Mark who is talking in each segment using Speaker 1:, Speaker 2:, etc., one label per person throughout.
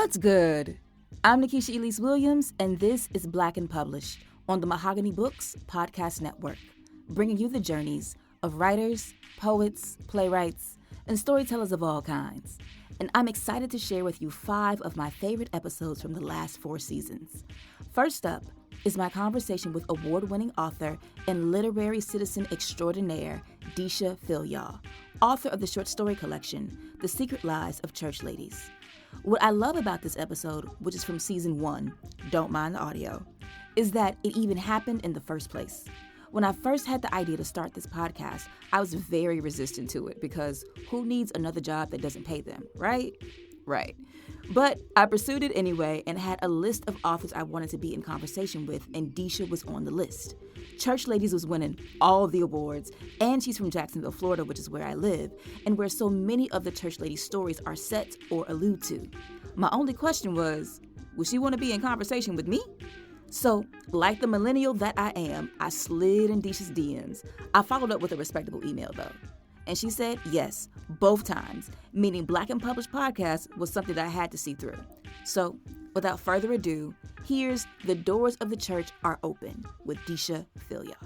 Speaker 1: What's good? I'm Nikisha Elise Williams, and this is Black and Published on the Mahogany Books Podcast Network, bringing you the journeys of writers, poets, playwrights, and storytellers of all kinds. And I'm excited to share with you 5 of my favorite episodes from the last 4 seasons. First up is my conversation with award-winning author and literary citizen extraordinaire, Deesha Philyaw, author of the short story collection, The Secret Lives of Church Ladies. What I love about this episode, which is from season 1, don't mind the audio, is that it even happened in the first place. When I first had the idea to start this podcast, I was very resistant to it because who needs another job that doesn't pay them, right? Right. But I pursued it anyway and had a list of authors I wanted to be in conversation with, and Deesha was on the list. Church Ladies was winning all the awards, and she's from Jacksonville, Florida, which is where I live, and where so many of the Church Ladies stories are set or allude to. My only question was, would she want to be in conversation with me? So, like the millennial that I am, I slid in Deesha's DMs. I followed up with a respectable email, though. And she said yes, both times, meaning Black and Published podcast was something that I had to see through. So, without further ado, here's The Doors of the Church Are Open with Deesha Philyaw.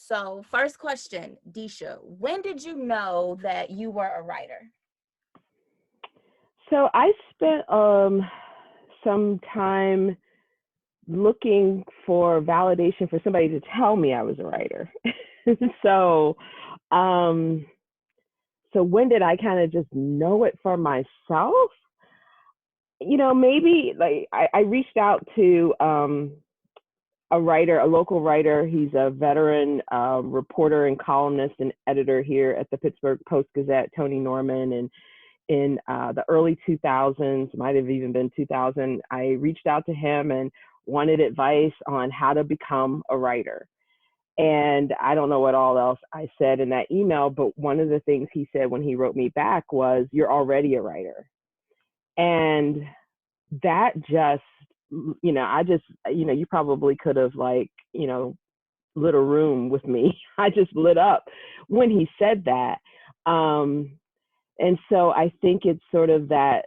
Speaker 1: So, first question, Deesha, when did you know that you were a writer?
Speaker 2: So I spent some time looking for validation for somebody to tell me I was a writer. so so when did I kind of just know it for myself? Maybe like I reached out to a writer, a local writer. He's a veteran reporter and columnist and editor here at the Pittsburgh Post-Gazette, Tony Norman. And in the early 2000s, might have even been 2000, I reached out to him and wanted advice on how to become a writer. And I don't know what all else I said in that email, but one of the things he said when he wrote me back was, "You're already a writer." And that just, you probably could have lit a room with me. I just lit up when he said that. And so I think it's sort of that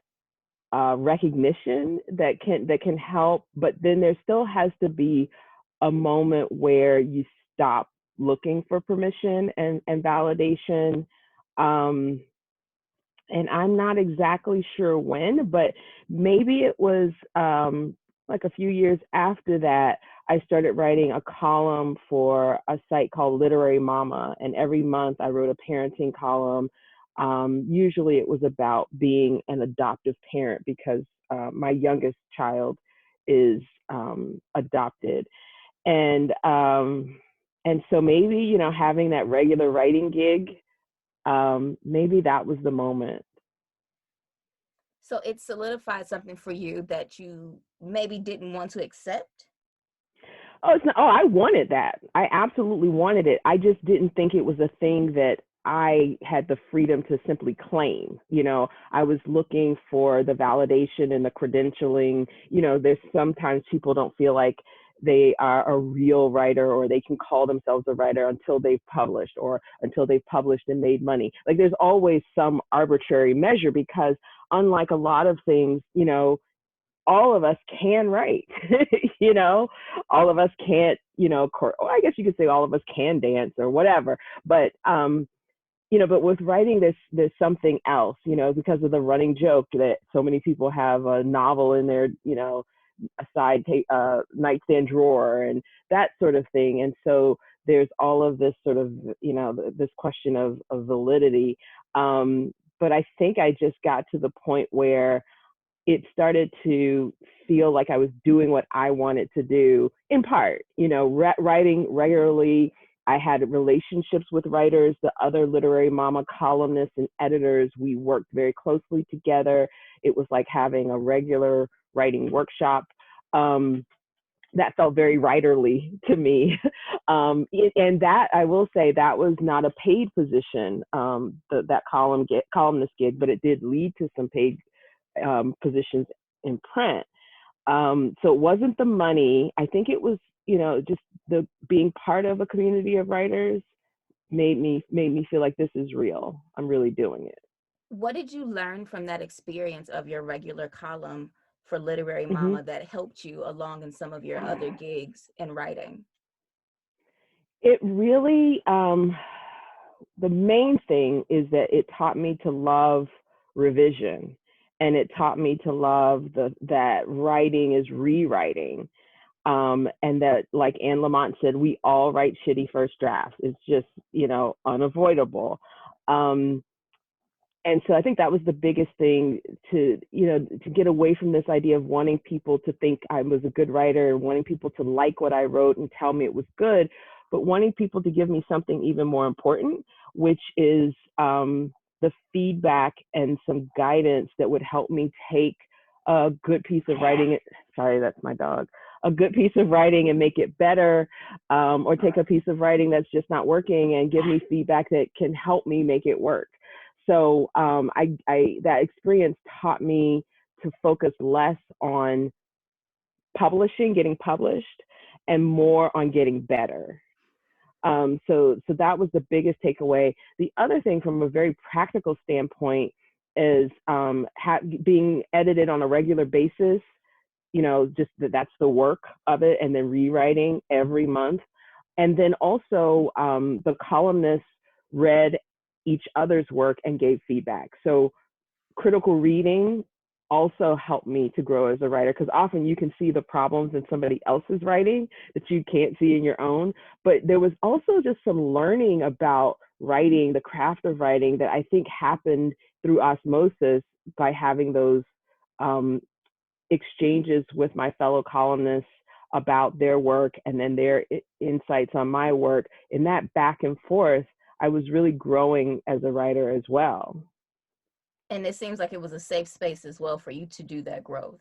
Speaker 2: recognition that can help, but then there still has to be a moment where you stop looking for permission and validation. And I'm not exactly sure when, but maybe it was like a few years after that, I started writing a column for a site called Literary Mama. And every month I wrote a parenting column. Usually it was about being an adoptive parent because my youngest child is adopted. And so maybe, having that regular writing gig, maybe that was the moment.
Speaker 1: So it solidified something for you that you maybe didn't want to accept?
Speaker 2: I wanted that. I absolutely wanted it. I just didn't think it was a thing that I had the freedom to simply claim. I was looking for the validation and the credentialing. There's sometimes people don't feel like they are a real writer or they can call themselves a writer until they've published or until they've published and made money. Like there's always some arbitrary measure because unlike a lot of things, all of us can write, all of us can't, I guess you could say all of us can dance or whatever, but, but with writing, there's something else, because of the running joke that so many people have a novel in their, a side nightstand drawer and that sort of thing. And so there's all of this sort of, this question of validity. But I think I just got to the point where it started to feel like I was doing what I wanted to do in part, writing regularly. I had relationships with writers, the other Literary Mama columnists and editors. We worked very closely together. It was like having a regular writing workshop. that felt very writerly to me. And that, I will say, that was not a paid position, that columnist gig, but it did lead to some paid positions in print. So it wasn't the money. I think it was, just the being part of a community of writers made me feel like this is real. I'm really doing it.
Speaker 1: What did you learn from that experience of your regular column for Literary
Speaker 2: Hmm.
Speaker 1: Mama that helped you along in some of your other gigs in writing?
Speaker 2: It really, the main thing is that it taught me to love revision, and it taught me to love that writing is rewriting. And that, like Anne Lamott said, we all write shitty first drafts. It's just, unavoidable. Um, and so I think that was the biggest thing, to get away from this idea of wanting people to think I was a good writer, wanting people to like what I wrote and tell me it was good, but wanting people to give me something even more important, which is the feedback and some guidance that would help me take a good piece of writing. Sorry, that's my dog. A good piece of writing and make it better, or take a piece of writing that's just not working and give me feedback that can help me make it work. So that experience taught me to focus less on publishing, getting published, and more on getting better. So that was the biggest takeaway. The other thing, from a very practical standpoint, is being edited on a regular basis. Just that's the work of it, and then rewriting every month. And then also, the columnists read each other's work and gave feedback. So critical reading also helped me to grow as a writer, because often you can see the problems in somebody else's writing that you can't see in your own. But there was also just some learning about writing, the craft of writing, that I think happened through osmosis by having those um, exchanges with my fellow columnists about their work, and then their insights on my work. In that back and forth, I was really growing as a writer as well.
Speaker 1: And it seems like it was a safe space as well for you to do that growth.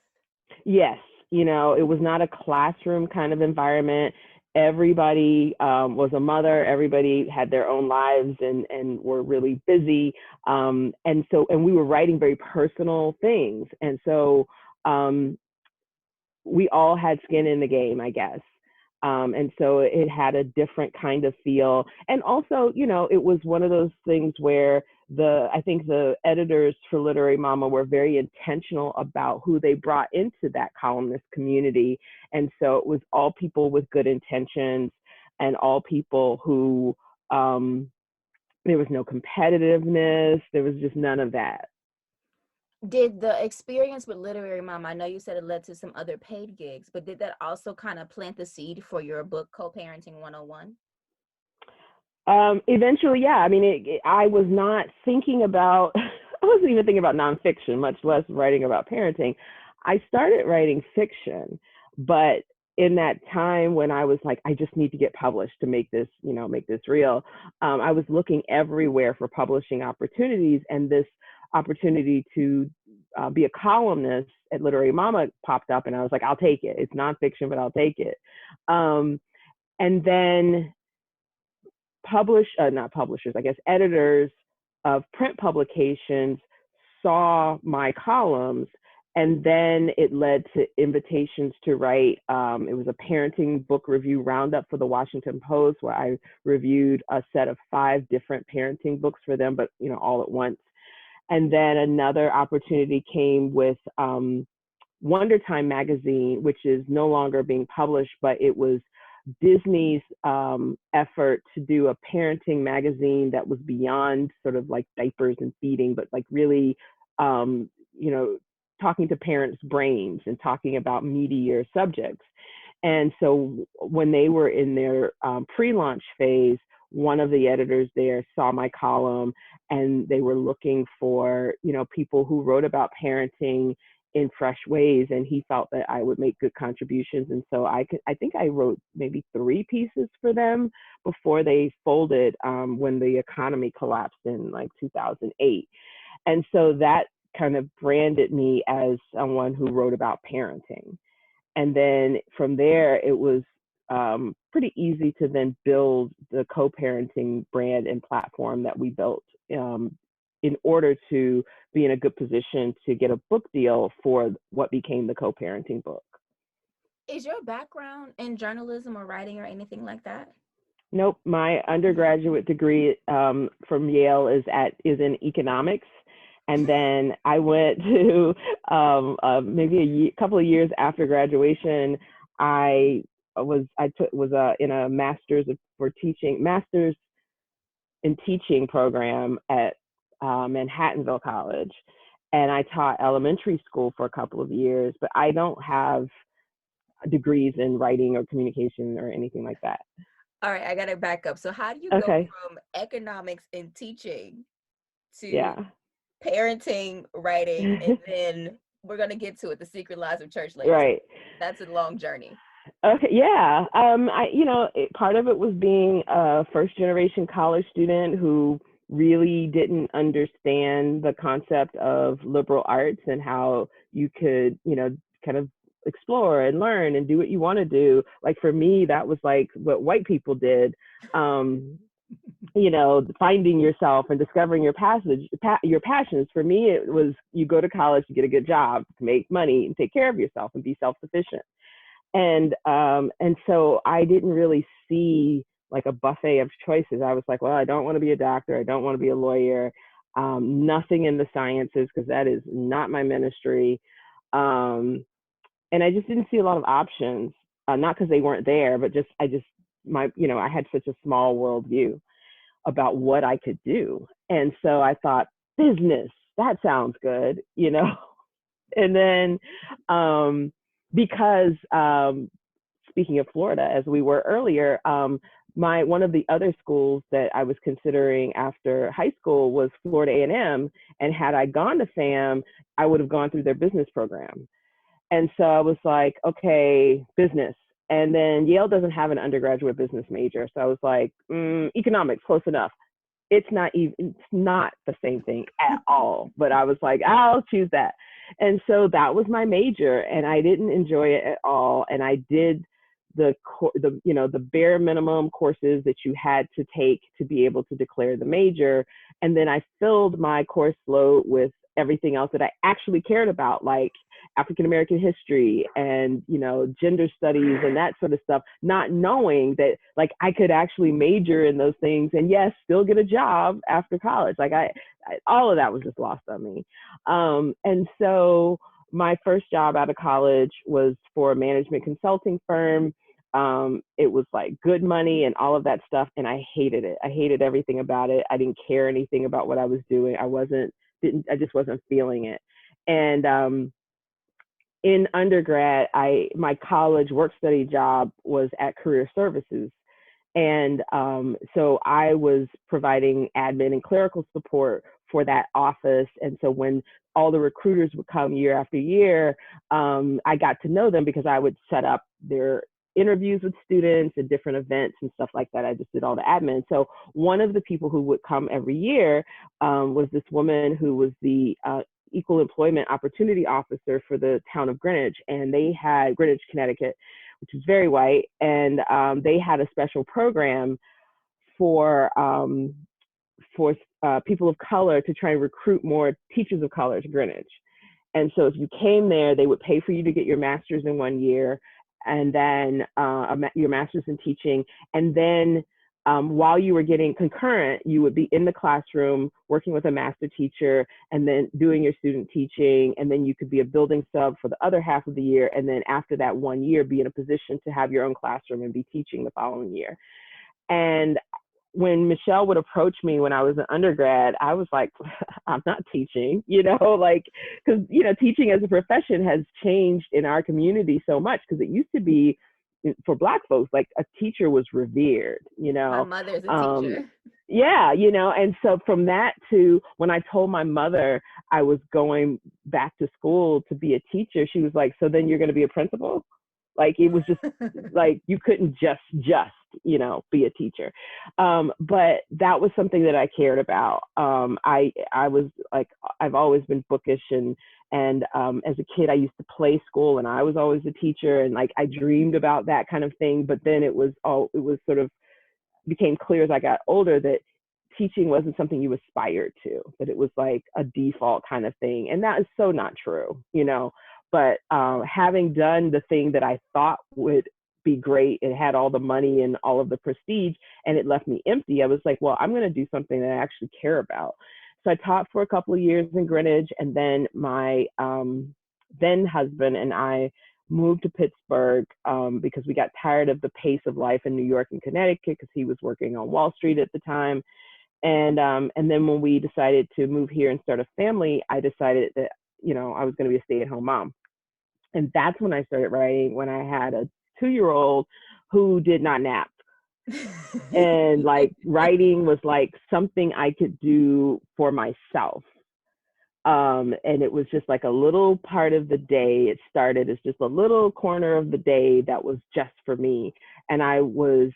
Speaker 2: Yes, it was not a classroom kind of environment. Everybody was a mother. Everybody had their own lives, and were really busy. And we were writing very personal things. And so um, we all had skin in the game, I guess. And so it had a different kind of feel. And also, it was one of those things where I think the editors for Literary Mama were very intentional about who they brought into that columnist community. And so it was all people with good intentions, and all people who, there was no competitiveness. There was just none of that.
Speaker 1: Did the experience with Literary Mom, I know you said it led to some other paid gigs, but did that also kind of plant the seed for your book, Co-Parenting 101?
Speaker 2: Eventually, yeah. I mean, I was not thinking about, I wasn't even thinking about nonfiction, much less writing about parenting. I started writing fiction, but in that time when I was like, I just need to get published to make this, make this real, I was looking everywhere for publishing opportunities, and this opportunity to be a columnist at Literary Mama popped up, and I was like, I'll take it. It's nonfiction, but I'll take it. And then not publishers, I guess, editors of print publications saw my columns, and then it led to invitations to write. It was a parenting book review roundup for the Washington Post, where I reviewed a set of 5 different parenting books for them, but all at once. And then another opportunity came with Wonder Time magazine, which is no longer being published, but it was Disney's effort to do a parenting magazine that was beyond sort of like diapers and feeding, but like really, talking to parents' brains and talking about meatier subjects. And so when they were in their pre-launch phase, one of the editors there saw my column, and they were looking for, people who wrote about parenting in fresh ways, and he felt that I would make good contributions. And so I think I wrote maybe 3 pieces for them before they folded, when the economy collapsed in like 2008. And so that kind of branded me as someone who wrote about parenting. And then from there, it was pretty easy to then build the co-parenting brand and platform that we built in order to be in a good position to get a book deal for what became the co-parenting book.
Speaker 1: Is your background in journalism or writing or anything like that?
Speaker 2: Nope, my undergraduate degree from Yale is in economics, and then I went to maybe a couple of years after graduation. I was in a master's in teaching program at Manhattanville College, and I taught elementary school for a couple of years. But I don't have degrees in writing or communication or anything like that.
Speaker 1: All right, I got to back up. So how do you go
Speaker 2: Okay.
Speaker 1: from economics and teaching to
Speaker 2: Yeah.
Speaker 1: parenting, writing, and then we're going to get to it, the secret lives of church ladies.
Speaker 2: Right.
Speaker 1: That's a long journey.
Speaker 2: Okay. Yeah. Part of it was being a first generation college student who really didn't understand the concept of liberal arts and how you could, kind of explore and learn and do what you want to do. Like for me, that was like what white people did. Finding yourself and discovering your passions. For me, it was you go to college to get a good job, to make money, and take care of yourself and be self-sufficient. And so I didn't really see like a buffet of choices. I was like, well, I don't want to be a doctor. I don't want to be a lawyer. Nothing in the sciences because that is not my ministry. And I just didn't see a lot of options. Not because they weren't there, but I had such a small worldview about what I could do. And so I thought, business, that sounds good, And then because speaking of Florida, as we were earlier, one of the other schools that I was considering after high school was Florida A&M. And had I gone to FAM, I would have gone through their business program. And so I was like, okay, business. And then Yale doesn't have an undergraduate business major. So I was like, economics, close enough. It's not the same thing at all. But I was like, I'll choose that. And so that was my major, and I didn't enjoy it at all. And I did the bare minimum courses that you had to take to be able to declare the major. And then I filled my course load with everything else that I actually cared about, like African American history and, gender studies and that sort of stuff, not knowing that like I could actually major in those things and yes, still get a job after college. Like all of that was just lost on me. And so my first job out of college was for a management consulting firm. It was like good money and all of that stuff. And I hated it. I hated everything about it. I didn't care anything about what I was doing. I just wasn't feeling it. And in undergrad, my college work study job was at Career Services. And so I was providing admin and clerical support for that office. And so when all the recruiters would come year after year, I got to know them because I would set up their interviews with students and different events and stuff like that. I just did all the admin. So one of the people who would come every year was this woman who was the Equal Employment Opportunity Officer for the town of Greenwich. And they had Greenwich, Connecticut, which is very white. And they had a special program for people of color to try and recruit more teachers of color to Greenwich. And so if you came there, they would pay for you to get your master's in 1 year and then your master's in teaching. And then while you were getting concurrent, you would be in the classroom working with a master teacher and then doing your student teaching. And then you could be a building sub for the other half of the year. And then after that 1 year, be in a position to have your own classroom and be teaching the following year. And when Michelle would approach me when I was an undergrad, I was like, I'm not teaching, because, teaching as a profession has changed in our community so much, because it used to be for Black folks, like a teacher was revered,
Speaker 1: My mother's a teacher.
Speaker 2: Yeah, and so from that to when I told my mother I was going back to school to be a teacher, she was like, so then you're going to be a principal? Like, it was just like, you couldn't just, be a teacher. But that was something that I cared about. I was like, I've always been bookish, and as a kid, I used to play school, and I was always a teacher, and like I dreamed about that kind of thing. But then it was sort of became clear as I got older that teaching wasn't something you aspired to, that it was like a default kind of thing. And that is so not true. But having done the thing that I thought would be great, it had all the money and all of the prestige, and it left me empty. I was like, well, I'm going to do something that I actually care about. So I taught for a couple of years in Greenwich, and then my then husband and I moved to Pittsburgh because we got tired of the pace of life in New York and Connecticut because he was working on Wall Street at the time. And then when we decided to move here and start a family, I decided that I was going to be a stay-at-home mom, and that's when I started writing. When I had a 2-year-old who did not nap, and like writing was like something I could do for myself. And it was just like a little part of the day. It started as just a little corner of the day that was just for me. And I was,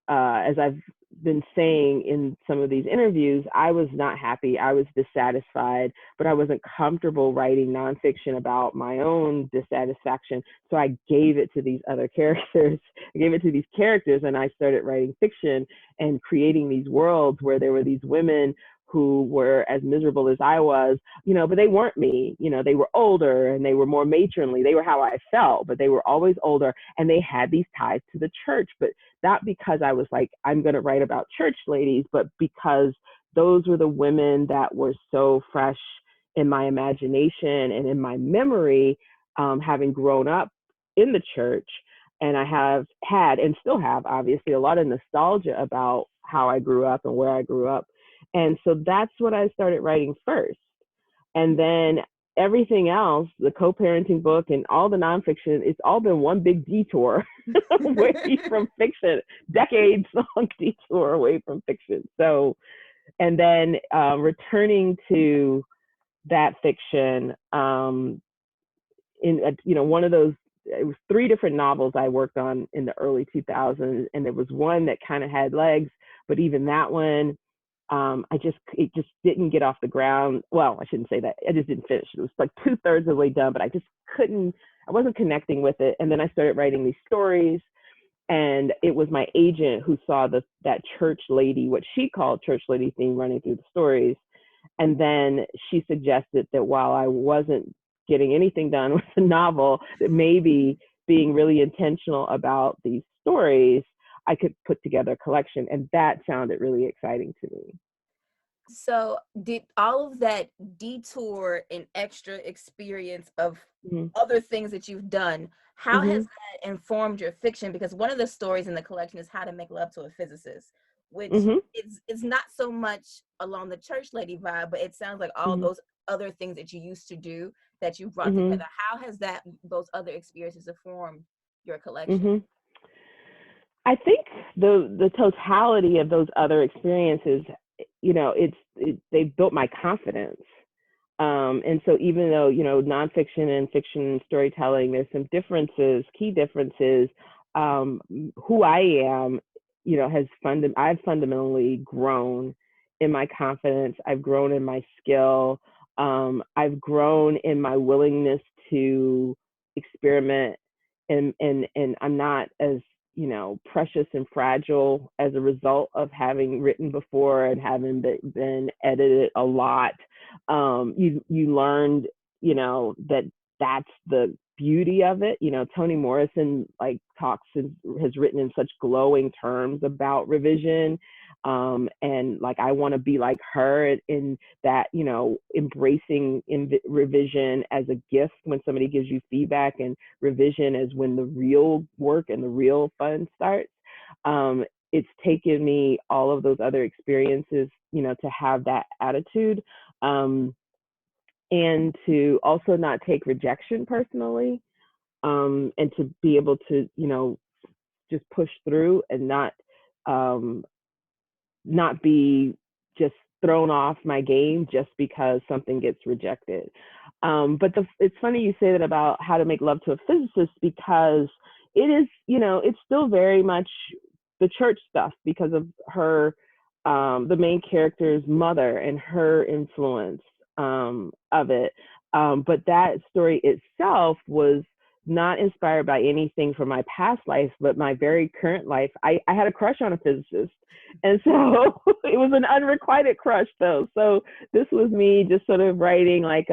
Speaker 2: as I've been saying in some of these interviews, I was not happy. I was dissatisfied, but I wasn't comfortable writing nonfiction about my own dissatisfaction. So I gave it to these other characters. I gave it to these characters, and I started writing fiction and creating these worlds where there were these women who were as miserable as I was, but they weren't me. They were older and they were more matronly. They were how I felt, but they were always older, and they had these ties to the church. But not because I was like, I'm going to write about church ladies, but because those were the women that were so fresh in my imagination and in my memory, having grown up in the church. And I have had and still have, obviously, a lot of nostalgia about how I grew up and where I grew up. And so that's what I started writing first. And then everything else, the co-parenting book and all the nonfiction, it's all been one big detour away from fiction, decades long detour away from fiction. So, and then returning to that fiction one of those, it was 3 different novels I worked on in the early 2000s. And there was one that kind of had legs, but even that one, it just didn't get off the ground. Well, I shouldn't say that. I just didn't finish. It was like 2/3 of the way done, but I wasn't connecting with it. And then I started writing these stories, and it was my agent who saw that church lady, what she called church lady theme running through the stories. And then she suggested that while I wasn't getting anything done with the novel, that maybe being really intentional about these stories, I could put together a collection. And that sounded really exciting to me.
Speaker 1: So did all of that detour and extra experience of other things that you've done, how has that informed your fiction? Because one of the stories in the collection is How to Make Love to a Physicist, which is not so much along the church lady vibe, but it sounds like all those other things that you used to do that you brought together. How has those other experiences informed your collection?
Speaker 2: I think the totality of those other experiences, they built my confidence. And so even though, nonfiction and fiction storytelling, there's some differences, key differences, who I am, I've fundamentally grown in my confidence. I've grown in my skill. I've grown in my willingness to experiment, and I'm not as precious and fragile as a result of having written before and having been edited a lot. You learned, that that's the beauty of it. Toni Morrison has written in such glowing terms about revision. And like, I want to be like her in that, embracing revision as a gift when somebody gives you feedback, and revision is when the real work and the real fun starts. It's taken me all of those other experiences, to have that attitude, and to also not take rejection personally, and to be able to, just push through and not be just thrown off my game just because something gets rejected. But it's funny you say that about How to Make Love to a Physicist, because it is, it's still very much the church stuff because of her, the main character's mother and her influence of it. But that story itself was not inspired by anything from my past life, but my very current life. I had a crush on a physicist. And so it was an unrequited crush, though. So this was me just sort of writing like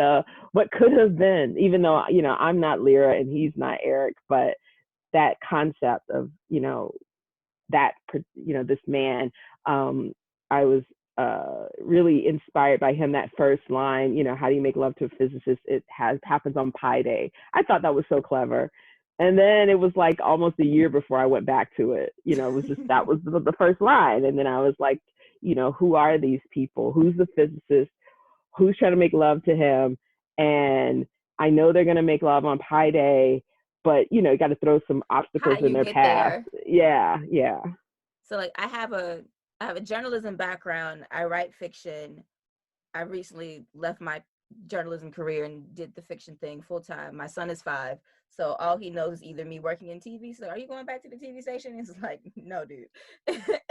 Speaker 2: what could have been, even though, I'm not Lyra and he's not Eric, but that concept of, that, this man, I was really inspired by him. That first line, how do you make love to a physicist? It happens on Pi Day. I thought that was so clever. And then it was like almost a year before I went back to it. It was just, that was the first line. And then I was like, who are these people? Who's the physicist? Who's trying to make love to him? And I know they're going to make love on Pi Day, but, you got to throw some obstacles in their path. Yeah. Yeah.
Speaker 1: So like I have a journalism background. I write fiction. I recently left my journalism career and did the fiction thing full time. My son is 5, so all he knows is either me working in TV. So, are you going back to the TV station? It's like, no, dude.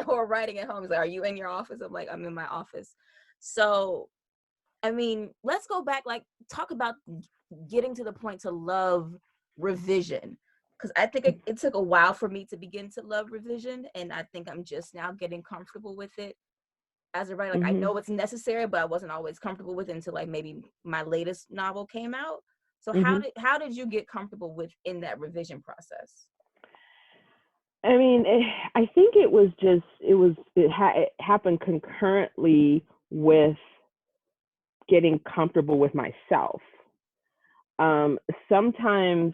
Speaker 1: Or writing at home. He's like, are you in your office? I'm like, I'm in my office. So, I mean, let's go back. Like, talk about getting to the point to love revision. Because I think it took a while for me to begin to love revision, and I think I'm just now getting comfortable with it as a writer. Like, I know it's necessary, but I wasn't always comfortable with it until like maybe my latest novel came out. So how did you get comfortable with in that revision process?
Speaker 2: I mean, I think it happened concurrently with getting comfortable with myself. Sometimes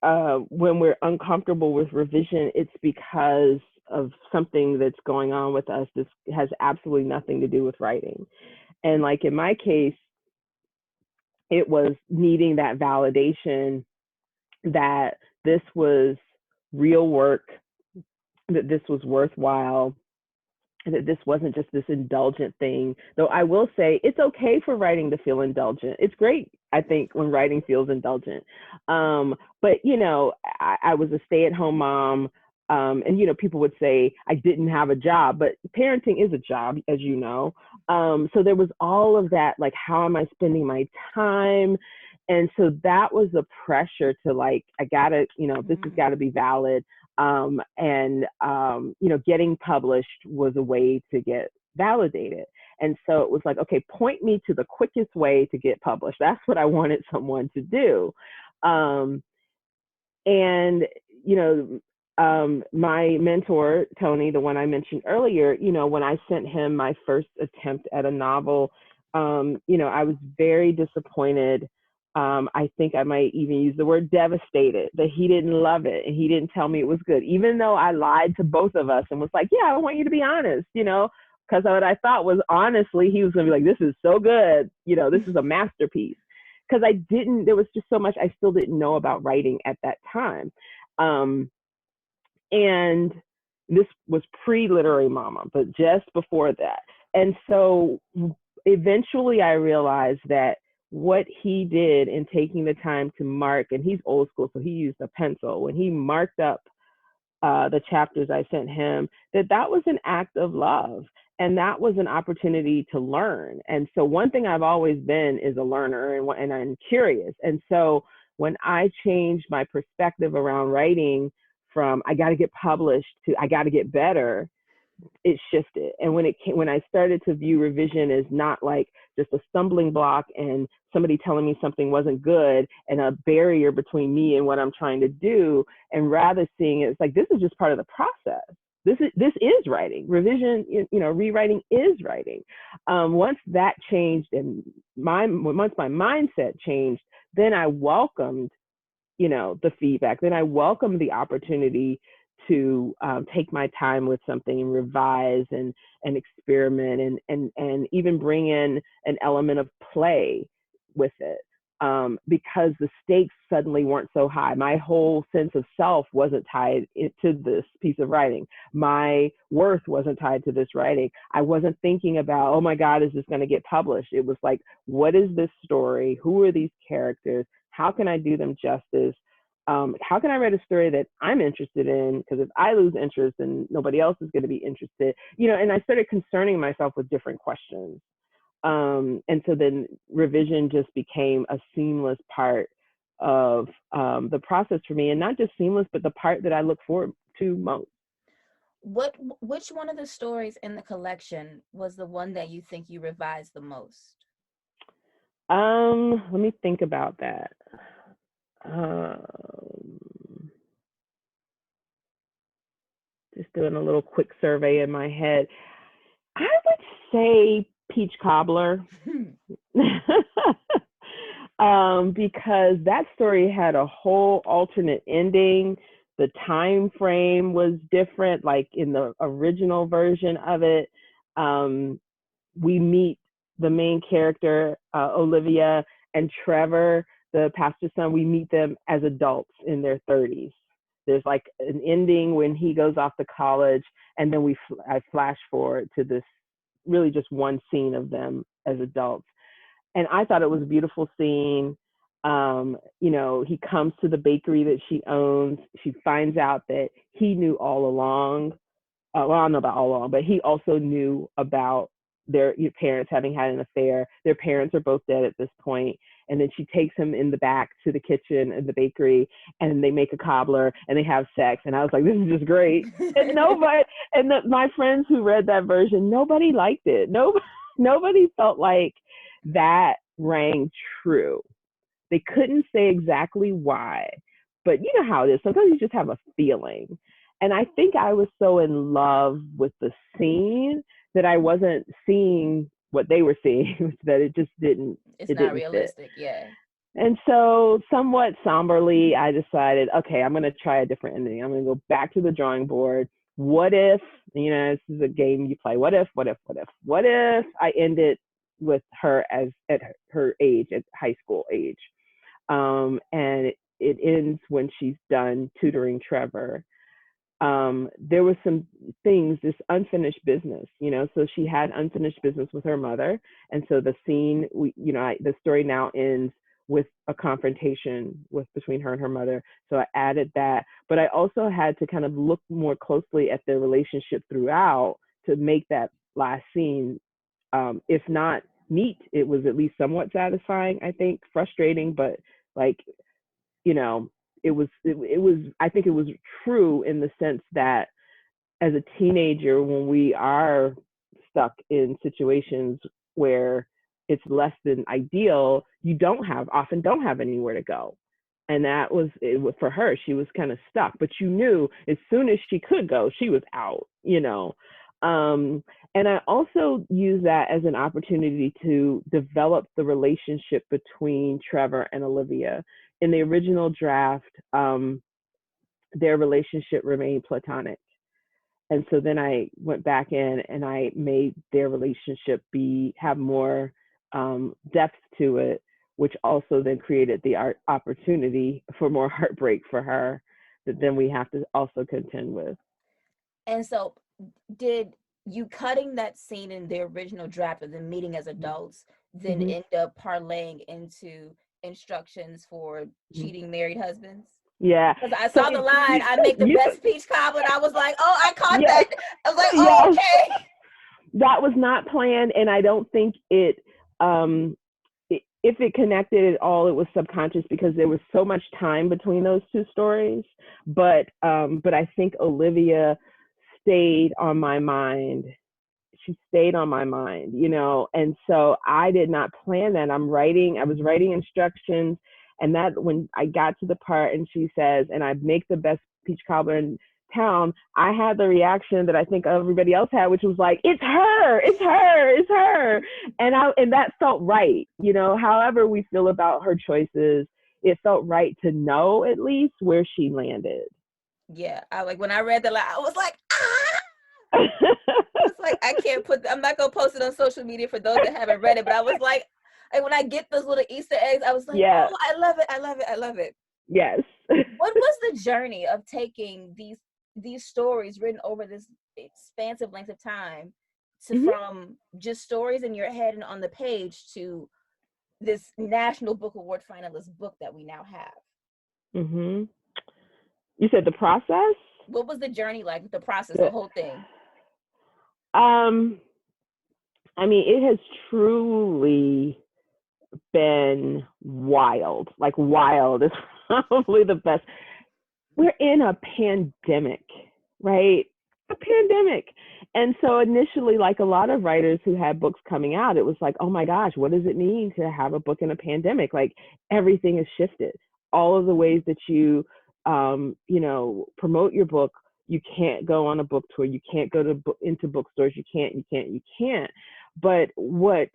Speaker 2: when we're uncomfortable with revision, it's because of something that's going on with us. This has absolutely nothing to do with writing. And like in my case, it was needing that validation that this was real work, that this was worthwhile, that this wasn't just this indulgent thing. Though I will say it's okay for writing to feel indulgent. It's great, I think, when writing feels indulgent. But, I was a stay-at-home mom. And, people would say I didn't have a job, but parenting is a job, as you know. So there was all of that, like, how am I spending my time? And so that was the pressure to like, I gotta, this has got to be valid. Getting published was a way to get validated. And so it was like, okay, point me to the quickest way to get published. That's what I wanted someone to do. My mentor, Tony, the one I mentioned earlier, when I sent him my first attempt at a novel, I was very disappointed. I think I might even use the word devastated that he didn't love it and he didn't tell me it was good, even though I lied to both of us and was like, yeah, I want you to be honest, because what I thought was honestly, he was going to be like, this is so good. This is a masterpiece. Because there was just so much I still didn't know about writing at that time. And this was pre-Literary Mama, but just before that. And so eventually I realized that what he did in taking the time to mark, and he's old school, so he used a pencil. When he marked up the chapters I sent him, that was an act of love. And that was an opportunity to learn. And so one thing I've always been is a learner and I'm curious. And so when I changed my perspective around writing from I got to get published to I got to get better, it shifted. And when I started to view revision as not like just a stumbling block and somebody telling me something wasn't good and a barrier between me and what I'm trying to do, and rather seeing it as like, this is just part of the process. This is writing. Revision, rewriting is writing. Once that changed and once my mindset changed, then I welcomed, the feedback. Then I welcomed the opportunity to take my time with something and revise and experiment and even bring in an element of play with it. Because the stakes suddenly weren't so high. My whole sense of self wasn't tied to this piece of writing. My worth wasn't tied to this writing. I wasn't thinking about, oh my God, is this going to get published? It was like, what is this story? Who are these characters? How can I do them justice? how can I write a story that I'm interested in? Because if I lose interest, then nobody else is going to be interested, and I started concerning myself with different questions. And so then revision just became a seamless part of the process for me, and not just seamless, but the part that I look forward to most.
Speaker 1: Which one of the stories in the collection was the one that you think you revised the most?
Speaker 2: Let me think about that. Um, just doing a little quick survey in my head. I would say Peach Cobbler. Because that story had a whole alternate ending. The time frame was different, like in the original version of it. We meet the main character, Olivia, and Trevor, the pastor's son. We meet them as adults in their 30s. There's like an ending when he goes off to college, and then I flash forward to this really just one scene of them as adults. And I thought it was a beautiful scene. He comes to the bakery that she owns. She finds out that he knew all along. Well, I don't know about all along, but he also knew about their parents having had an affair. Their parents are both dead at this point. And then she takes him in the back to the kitchen in the bakery, and they make a cobbler and they have sex. And I was like, this is just great. And my friends who read that version, nobody liked it. Nobody felt like that rang true. They couldn't say exactly why, but you know how it is. Sometimes you just have a feeling. And I think I was so in love with the scene that I wasn't seeing what they were seeing, that it just didn't.
Speaker 1: It's
Speaker 2: it
Speaker 1: not
Speaker 2: didn't fit.
Speaker 1: realistic, yeah.
Speaker 2: And so, somewhat somberly, I decided, okay, I'm going to try a different ending. I'm going to go back to the drawing board. What if, this is a game you play. What if I ended with her at her age, at high school age? And it ends when she's done tutoring Trevor. There was some things, this unfinished business, so she had unfinished business with her mother. And so the scene, the story now ends with a confrontation between her and her mother. So I added that, but I also had to kind of look more closely at their relationship throughout to make that last scene, if not neat, it was at least somewhat satisfying. I think frustrating, but like, I think it was true in the sense that as a teenager, when we are stuck in situations where it's less than ideal, you often don't have anywhere to go. And that was it for her. She was kind of stuck, but you knew as soon as she could go, she was out, and I also use that as an opportunity to develop the relationship between Trevor and Olivia. In the original draft, their relationship remained platonic. And so then I went back in and I made their relationship have more depth to it, which also then created the opportunity for more heartbreak for her that then we have to also contend with.
Speaker 1: And so did you cutting that scene in the original draft of them meeting as adults then end up parlaying into instructions for cheating married husbands?
Speaker 2: Yeah.
Speaker 1: Because I saw the line, I make the best peach cobbler, and I was like, oh, I caught
Speaker 2: yes.
Speaker 1: that. I was like, oh, yes. Okay.
Speaker 2: That was not planned, and I don't think if it connected at all, it was subconscious because there was so much time between those two stories. But I think Olivia stayed on my mind. She stayed on my mind, and so I did not plan that. I was writing instructions, and that when I got to the part and she says, and I make the best peach cobbler in town, I had the reaction that I think everybody else had, which was like, it's her, and that felt right. However we feel about her choices, it felt right to know at least where she landed.
Speaker 1: Yeah, when I read the line, I was like, ah. It's like, I'm not gonna post it on social media for those that haven't read it, but I was like when I get those little Easter eggs, I was like, yeah. Oh, I love it.
Speaker 2: Yes.
Speaker 1: What was the journey of taking these stories written over this expansive length of time to from just stories in your head and on the page to this National Book Award finalist book that we now have?
Speaker 2: You said the process?
Speaker 1: What was the journey like, the process, the
Speaker 2: The,
Speaker 1: whole thing?
Speaker 2: um, I mean, it has truly been wild. Like wild is probably the best. We're in a pandemic, right? A pandemic. And so initially, like a lot of writers who had books coming out, it was like, oh my gosh, what does it mean to have a book in a pandemic? Like everything has shifted. All of the ways that promote your book, you can't go on a book tour, you can't go to into bookstores, you can't. But what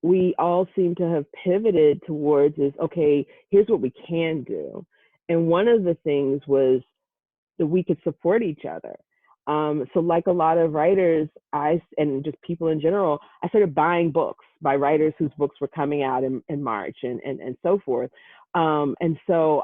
Speaker 2: we all seem to have pivoted towards is, okay, here's what we can do. And one of the things was that we could support each other. So like a lot of writers, and just people in general, I started buying books by writers whose books were coming out in March and so forth. And so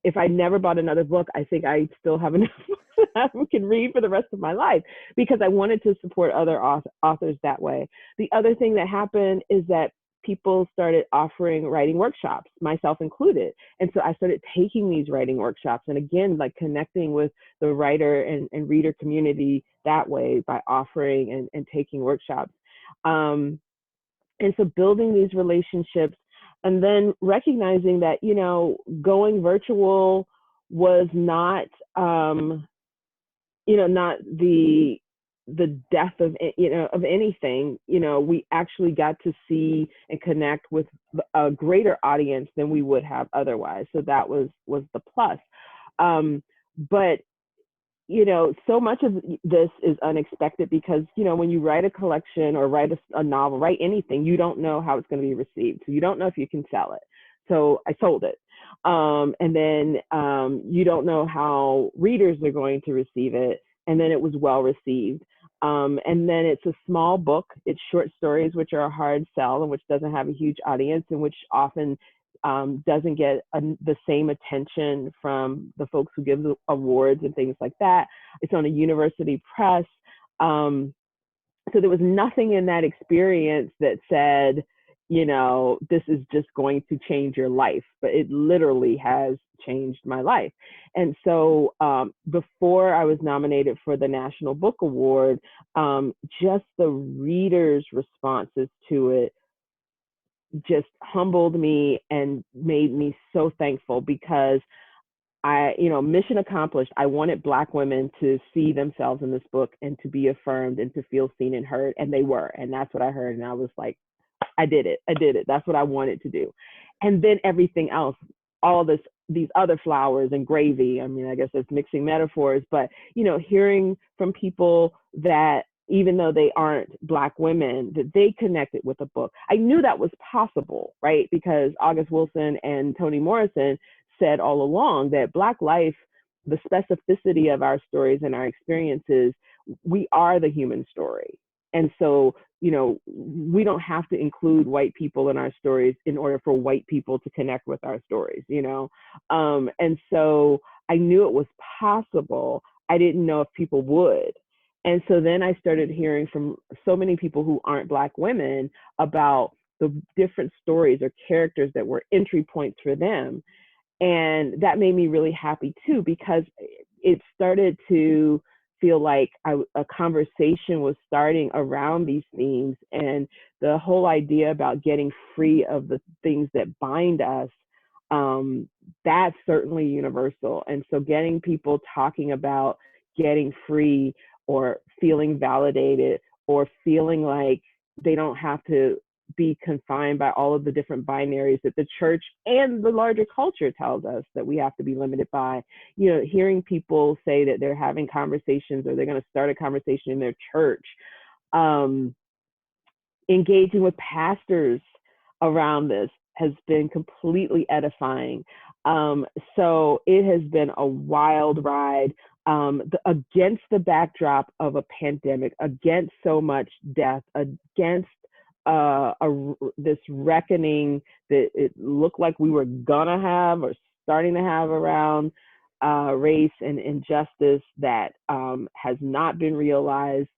Speaker 2: if I never bought another book, I think I still have enough books that I can read for the rest of my life, because I wanted to support other authors that way. The other thing that happened is that people started offering writing workshops, myself included. And so I started taking these writing workshops, and again, like connecting with the writer and reader community that way by offering and taking workshops. And so building these relationships, and then recognizing that, going virtual was not, not the death of of anything. We actually got to see and connect with a greater audience than we would have otherwise. So that was the plus. But so much of this is unexpected because, when you write a collection or write a novel, write anything, you don't know how it's going to be received. So you don't know if you can sell it. So I sold it. And then you don't know how readers are going to receive it. And then it was well received. And then it's a small book. It's short stories, which are a hard sell and which doesn't have a huge audience, and which often doesn't get the same attention from the folks who give the awards and things like that. It's on a university press. So there was nothing in that experience that said, this is just going to change your life, but it literally has changed my life. And so before I was nominated for the National Book Award, just the readers' responses to it just humbled me and made me so thankful, because mission accomplished. I wanted Black women to see themselves in this book and to be affirmed and to feel seen and heard. And they were. And that's what I heard. And I was like, I did it. That's what I wanted to do. And then everything else, all these other flowers and gravy. I mean, I guess it's mixing metaphors, but, hearing from people that even though they aren't Black women, that they connected with a book. I knew that was possible, right? Because August Wilson and Toni Morrison said all along that Black life, the specificity of our stories and our experiences, we are the human story. And so, we don't have to include white people in our stories in order for white people to connect with our stories, And so I knew it was possible. I didn't know if people would. And so then I started hearing from so many people who aren't Black women about the different stories or characters that were entry points for them. And that made me really happy too, because it started to feel like a conversation was starting around these themes, and the whole idea about getting free of the things that bind us, that's certainly universal. And so getting people talking about getting free, or feeling validated, or feeling like they don't have to be confined by all of the different binaries that the church and the larger culture tells us that we have to be limited by. Hearing people say that they're having conversations, or they're going to start a conversation in their church, engaging with pastors around this has been completely edifying. So it has been a wild ride, against the backdrop of a pandemic, against so much death, against this reckoning that it looked like we were gonna have, or starting to have, around race and injustice that has not been realized.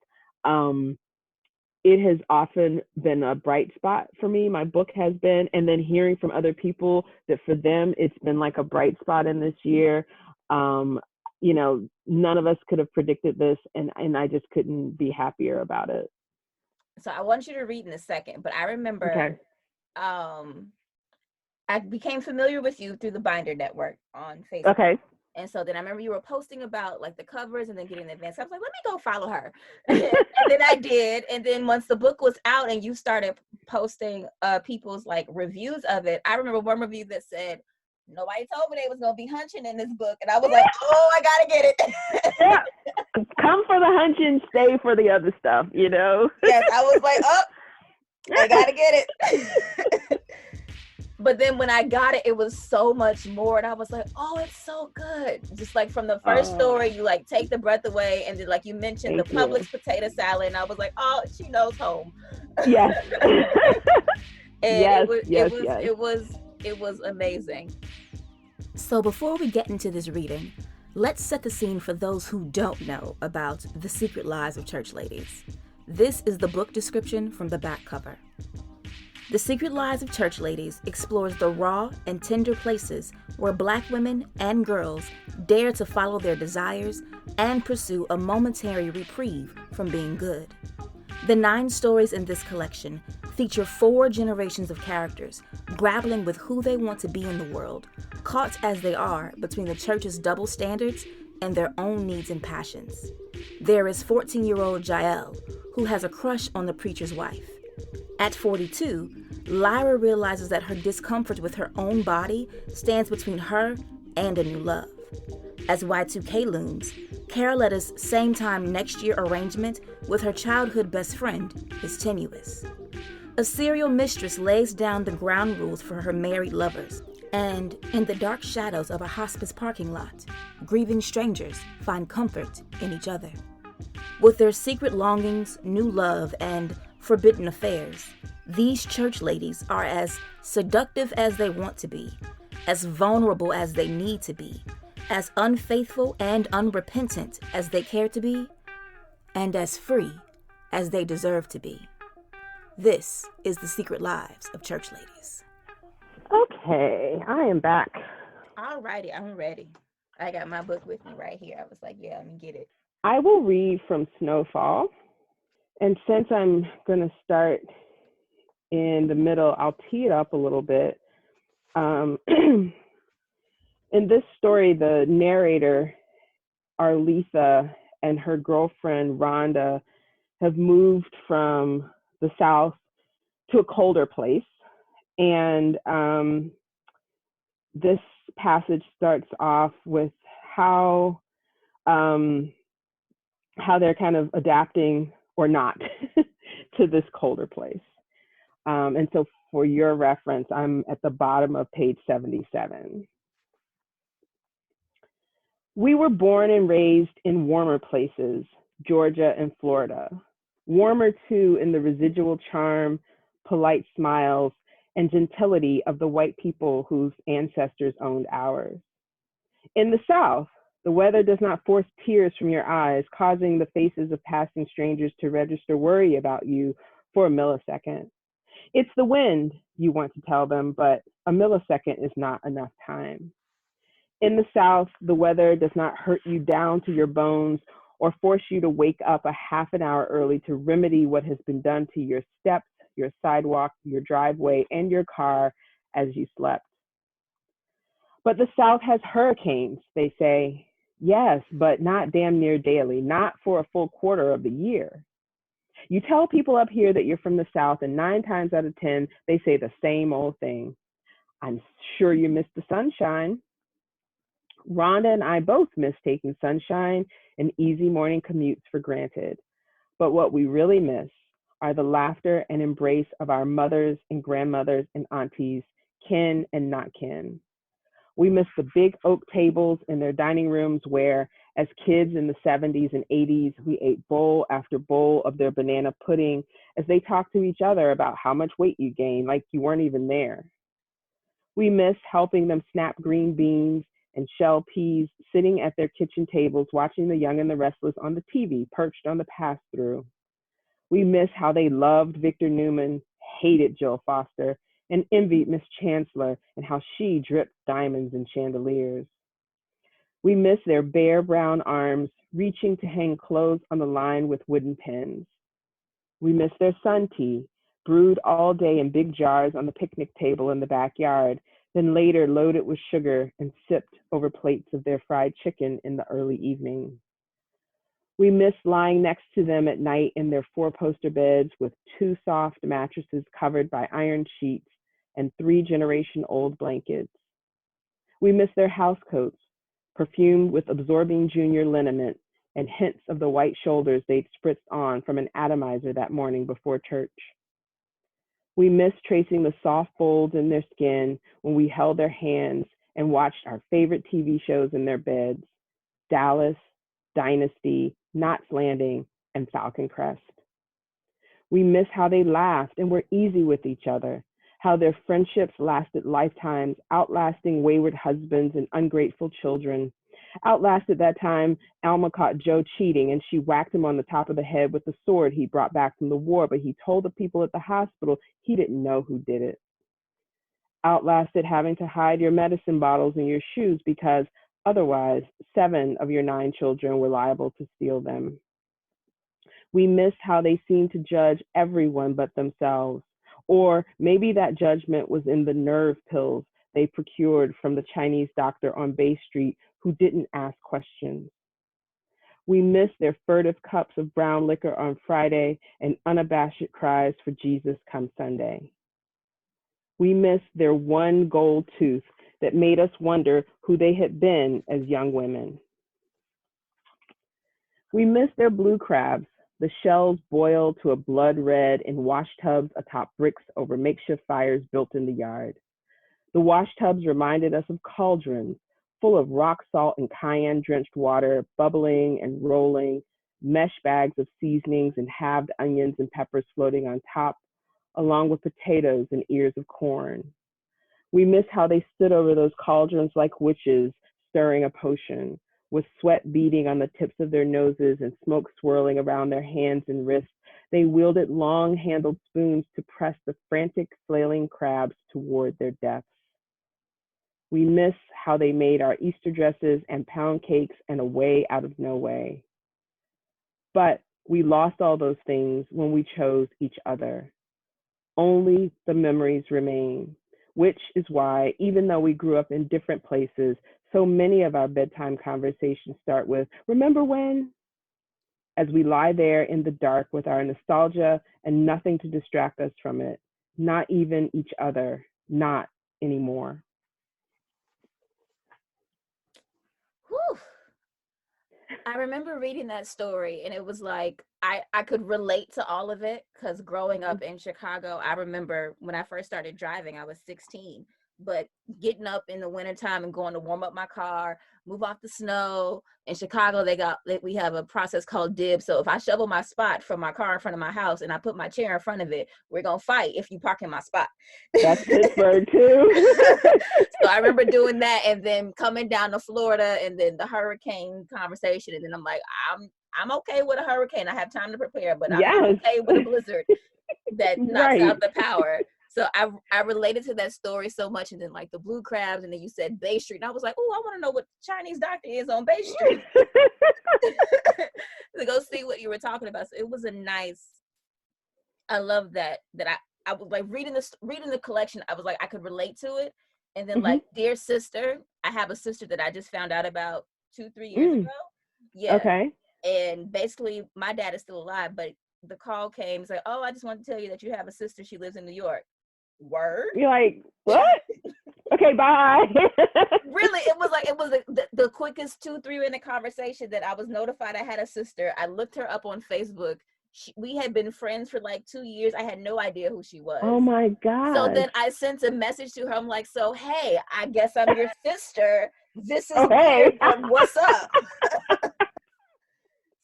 Speaker 2: It has often been a bright spot for me. My book has been, and then hearing from other people that for them it's been like a bright spot in this year. Um, none of us could have predicted this, and I just couldn't be happier about it.
Speaker 1: So I want you to read in a second, but I remember
Speaker 2: Okay.
Speaker 1: I became familiar with you through the Binder Network on Facebook.
Speaker 2: Okay.
Speaker 1: And so then I remember you were posting about like the covers and then getting the advance. I was like, let me go follow her. And then I did. And then once the book was out and you started posting people's like reviews of it, I remember one review that said, nobody told me they was going to be hunching in this book. And I was like, oh, I got to get it.
Speaker 2: Yeah. Come for the hunching, stay for the other stuff,
Speaker 1: Yes, I was like, oh, I got to get it. But then when I got it, it was so much more. And I was like, oh, it's so good. Just like from the first story, you like take the breath away. And then like you mentioned the Publix potato salad. And I was like, oh, she knows home.
Speaker 2: Yes.
Speaker 1: And it was amazing.
Speaker 3: So before we get into this reading, let's set the scene for those who don't know about The Secret Lives of Church Ladies. This is the book description from the back cover. The Secret Lives of Church Ladies explores the raw and tender places where Black women and girls dare to follow their desires and pursue a momentary reprieve from being good. The 9 stories in this collection feature 4 generations of characters grappling with who they want to be in the world, caught as they are between the church's double standards and their own needs and passions. There is 14-year-old Jael, who has a crush on the preacher's wife. At 42, Lyra realizes that her discomfort with her own body stands between her and a new love. As Y2K looms, Caroletta's same-time next-year arrangement with her childhood best friend is tenuous. A serial mistress lays down the ground rules for her married lovers, and in the dark shadows of a hospice parking lot, grieving strangers find comfort in each other. With their secret longings, new love, and forbidden affairs, these church ladies are as seductive as they want to be, as vulnerable as they need to be, as unfaithful and unrepentant as they care to be, and as free as they deserve to be. This is The Secret Lives of Church Ladies.
Speaker 2: Okay, I am back.
Speaker 1: All righty, I'm ready. I got my book with me right here. I was like, yeah, let me get it.
Speaker 2: I will read from Snowfall. And since I'm going to start in the middle, I'll tee it up a little bit. In this story, the narrator, Arletha, and her girlfriend, Rhonda, have moved from the South to a colder place. And this passage starts off with how they're kind of adapting or not to this colder place. And so for your reference, I'm at the bottom of page 77. We were born and raised in warmer places, Georgia and Florida. Warmer too in the residual charm, polite smiles, and gentility of the white people whose ancestors owned ours. In the South, the weather does not force tears from your eyes, causing the faces of passing strangers to register worry about you for a millisecond. It's the wind, you want to tell them, but a millisecond is not enough time. In the South, the weather does not hurt you down to your bones or force you to wake up a half an hour early to remedy what has been done to your steps, your sidewalk, your driveway, and your car as you slept. But the South has hurricanes, they say. Yes, but not damn near daily, not for a full quarter of the year. You tell people up here that you're from the South, and 9 times out of 10, they say the same old thing. I'm sure you miss the sunshine. Rhonda and I both miss taking sunshine and easy morning commutes for granted. But what we really miss are the laughter and embrace of our mothers and grandmothers and aunties, kin and not kin. We miss the big oak tables in their dining rooms where, as kids in the 70s and 80s, we ate bowl after bowl of their banana pudding as they talked to each other about how much weight you gained, like you weren't even there. We miss helping them snap green beans and shell peas, sitting at their kitchen tables, watching The Young and the Restless on the TV, perched on the pass-through. We miss how they loved Victor Newman, hated Jill Foster, and envied Miss Chancellor and how she dripped diamonds and chandeliers. We miss their bare brown arms reaching to hang clothes on the line with wooden pins. We miss their sun tea, brewed all day in big jars on the picnic table in the backyard, then later loaded with sugar and sipped over plates of their fried chicken in the early evening. We miss lying next to them at night in their four-poster beds with two soft mattresses covered by iron sheets and three-generation-old blankets. We miss their house coats, perfumed with absorbing junior liniment and hints of the white shoulders they'd spritzed on from an atomizer that morning before church. We miss tracing the soft folds in their skin when we held their hands and watched our favorite TV shows in their beds, Dallas, Dynasty, Knots Landing, and Falcon Crest. We miss how they laughed and were easy with each other, how their friendships lasted lifetimes, outlasting wayward husbands and ungrateful children. Outlasted that time Alma caught Joe cheating and she whacked him on the top of the head with the sword he brought back from the war, but he told the people at the hospital he didn't know who did it. Outlasted having to hide your medicine bottles in your shoes because otherwise 7 of your 9 children were liable to steal them. We missed how they seemed to judge everyone but themselves. Or maybe that judgment was in the nerve pills they procured from the Chinese doctor on Bay Street who didn't ask questions. We missed their furtive cups of brown liquor on Friday and unabashed cries for Jesus come Sunday. We missed their one gold tooth that made us wonder who they had been as young women. We missed their blue crabs, the shells boiled to a blood red in wash tubs atop bricks over makeshift fires built in the yard. The wash tubs reminded us of cauldrons full of rock salt and cayenne-drenched water, bubbling and rolling, mesh bags of seasonings and halved onions and peppers floating on top, along with potatoes and ears of corn. We miss how they stood over those cauldrons like witches stirring a potion, with sweat beading on the tips of their noses and smoke swirling around their hands and wrists. They wielded long-handled spoons to press the frantic, flailing crabs toward their deaths. We miss how they made our Easter dresses and pound cakes and a way out of no way. But we lost all those things when we chose each other. Only the memories remain, which is why, even though we grew up in different places, so many of our bedtime conversations start with, "Remember when?" As we lie there in the dark with our nostalgia and nothing to distract us from it, not even each other, not anymore.
Speaker 3: Whew. I remember reading that story and it was like I could relate to all of it because growing up in Chicago, I remember when I first started driving, I was 16, but getting up in the wintertime and going to warm up my car, move off the snow. In Chicago, we have a process called dibs. So if I shovel my spot from my car in front of my house and I put my chair in front of it, we're going to fight if you park in my spot.
Speaker 2: That's Pittsburgh too.
Speaker 3: So I remember doing that and then coming down to Florida and then the hurricane conversation. And then I'm like, I'm okay with a hurricane. I have time to prepare, but I'm not okay with a blizzard that knocks out the power. So I related to that story so much. And then like the blue crabs, and then you said Bay Street. And I was like, oh, I want to know what Chinese doctor is on Bay Street. To go see what you were talking about. So it was I love that I was like reading the collection. I was like, I could relate to it. And then like, Dear Sister, I have a sister that I just found out about 2-3 years ago. Yeah.
Speaker 2: Okay.
Speaker 3: And basically my dad is still alive, but the call came, it's like, oh, I just wanted to tell you that you have a sister. She lives in New York. Word?
Speaker 2: You're like, what? Okay, bye.
Speaker 3: Really, it was the quickest 2-3 minute conversation that I was notified I had a sister. I looked her up on Facebook. We had been friends for like 2 years. I had no idea who she was.
Speaker 2: Oh my God.
Speaker 3: So then I sent a message to her. I'm like, so hey, I guess I'm your sister. This is
Speaker 2: okay.
Speaker 3: weird, but what's up?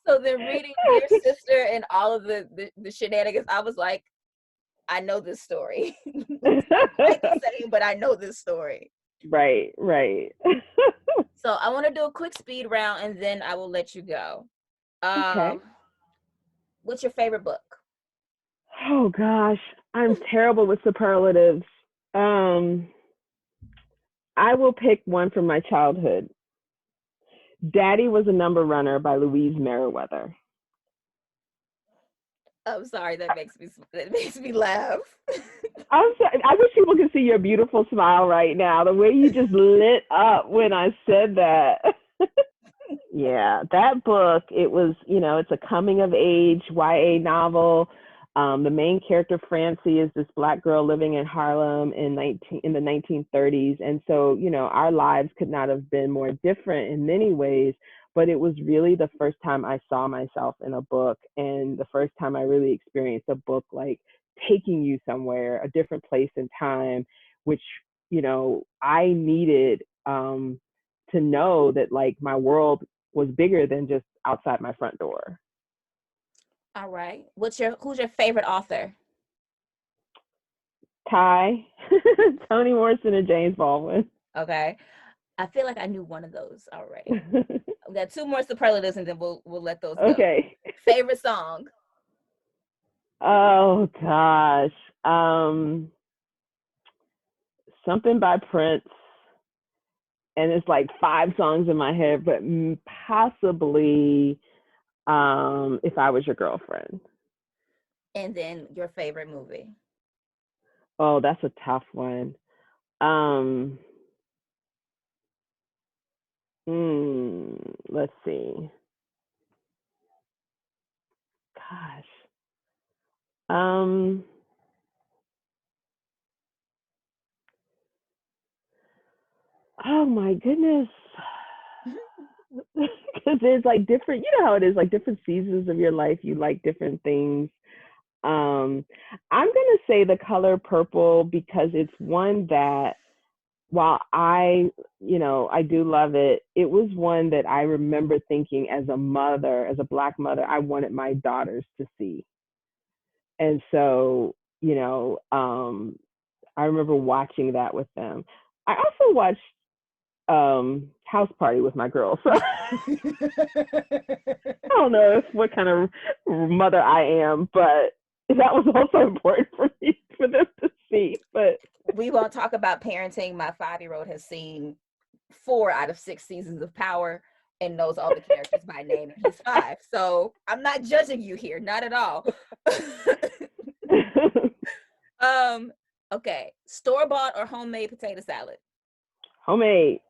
Speaker 3: So then reading Dear Sister and all of the shenanigans, I was like, I know this story. Quite the same, but I know this story.
Speaker 2: Right.
Speaker 3: So I want to do a quick speed round and then I will let you go.
Speaker 2: Okay.
Speaker 3: What's your favorite book?
Speaker 2: Oh gosh, I'm terrible with superlatives. I will pick one from my childhood. Daddy Was a Number Runner by Louise Merriweather.
Speaker 3: I'm sorry, that makes me laugh.
Speaker 2: I'm sorry. I wish people could see your beautiful smile right now. The way you just lit up when I said that. Yeah, that book, it was, it's a coming of age YA novel. The main character, Francie, is this Black girl living in Harlem in the 1930s. And so, our lives could not have been more different in many ways, but it was really the first time I saw myself in a book, and the first time I really experienced a book like taking you somewhere, a different place and time, which, I needed to know that like my world was bigger than just outside my front door.
Speaker 3: All right. Who's your favorite author?
Speaker 2: Ty, Toni Morrison, and James Baldwin.
Speaker 3: Okay. I feel like I knew one of those already. We got two more superlatives and then we'll let those go.
Speaker 2: Okay.
Speaker 3: Favorite song?
Speaker 2: Oh gosh. Something by Prince. And it's like 5 songs in my head, but possibly If I Was Your Girlfriend.
Speaker 3: And then your favorite movie?
Speaker 2: Oh, that's a tough one. Let's see. Gosh. Oh my goodness. Because there's like different, how it is, like different seasons of your life, you like different things. I'm gonna say The Color Purple, because it's one that, while I do love it, it was one that I remember thinking as a mother, as a Black mother, I wanted my daughters to see. And so, I remember watching that with them. I also watched House Party with my girls. So I don't know what kind of mother I am, but that was also important for me, for them to see. But
Speaker 3: we won't talk about parenting. My 5-year-old has seen 4 out of 6 seasons of Power and knows all the characters by name, and he's 5. So I'm not judging you here, not at all. Okay. Store-bought or homemade potato salad?
Speaker 2: Homemade.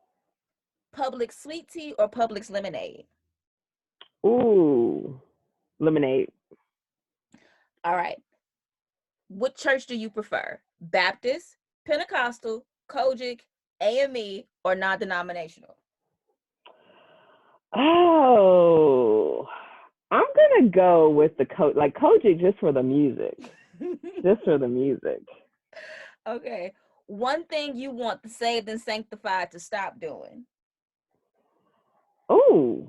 Speaker 3: Publix sweet tea or Publix lemonade?
Speaker 2: Ooh, lemonade.
Speaker 3: All right. What church do you prefer? Baptist, Pentecostal, Kojic, AME, or non-denominational?
Speaker 2: Oh, I'm gonna go with the Kojic, just for the music. Just for the music.
Speaker 3: Okay. One thing you want the saved and sanctified to stop doing?
Speaker 2: Oh.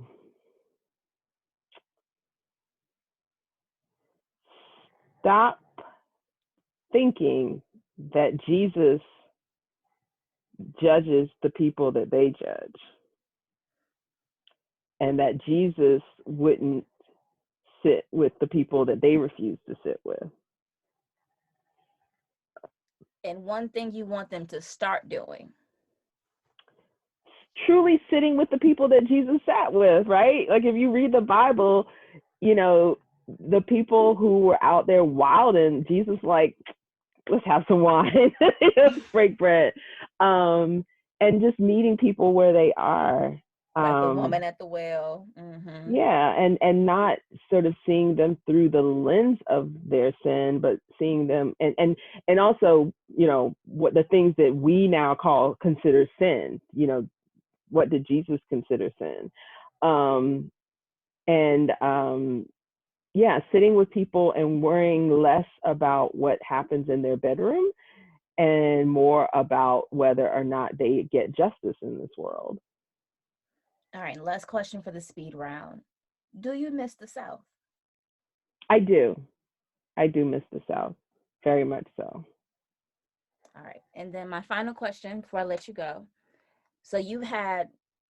Speaker 2: Stop thinking that Jesus judges the people that they judge, and that Jesus wouldn't sit with the people that they refuse to sit with.
Speaker 3: And one thing you want them to start doing?
Speaker 2: Truly sitting with the people that Jesus sat with, right? Like if you read the Bible, the people who were out there wilding, Jesus like, let's have some wine, let's break bread, and just meeting people where they are.
Speaker 3: Like the woman at the well. Mm-hmm.
Speaker 2: Yeah, and not sort of seeing them through the lens of their sin, but seeing them and also, what the things that we now consider sin. What did Jesus consider sin? Sitting with people and worrying less about what happens in their bedroom and more about whether or not they get justice in this world.
Speaker 3: All right, last question for the speed round. Do you miss the South?
Speaker 2: I do. I do miss the South, very much so.
Speaker 3: All right, and then my final question before I let you go. So you had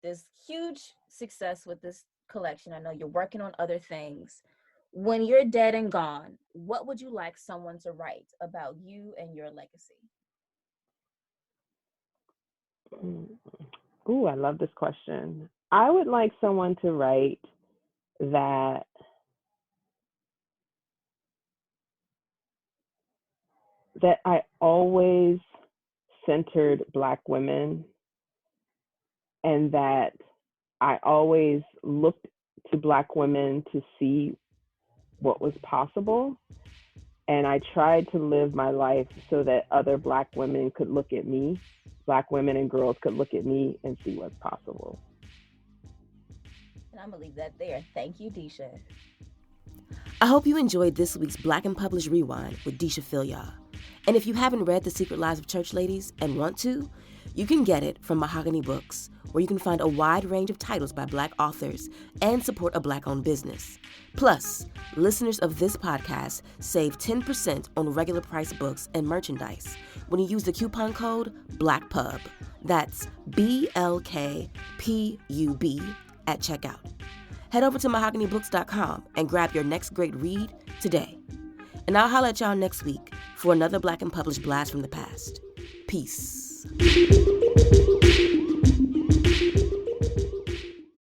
Speaker 3: this huge success with this collection. I know you're working on other things. When you're dead and gone, what would you like someone to write about you and your legacy?
Speaker 2: Ooh, I love this question. I would like someone to write that I always centered Black women, and that I always looked to Black women to see what was possible. And I tried to live my life so that other Black women could look at me, Black women and girls could look at me and see what's possible.
Speaker 3: And I'm going to leave that there. Thank you, Deesha.
Speaker 1: I hope you enjoyed this week's Black and Published Rewind with Deesha Philyaw. And if you haven't read The Secret Lives of Church Ladies and want to, you can get it from Mahogany Books, where you can find a wide range of titles by Black authors and support a Black-owned business. Plus, listeners of this podcast save 10% on regular price books and merchandise when you use the coupon code BLACKPUB. That's BLKPUB at checkout. Head over to mahoganybooks.com and grab your next great read today. And I'll holler at y'all next week for another Black and Published Blast from the Past. Peace.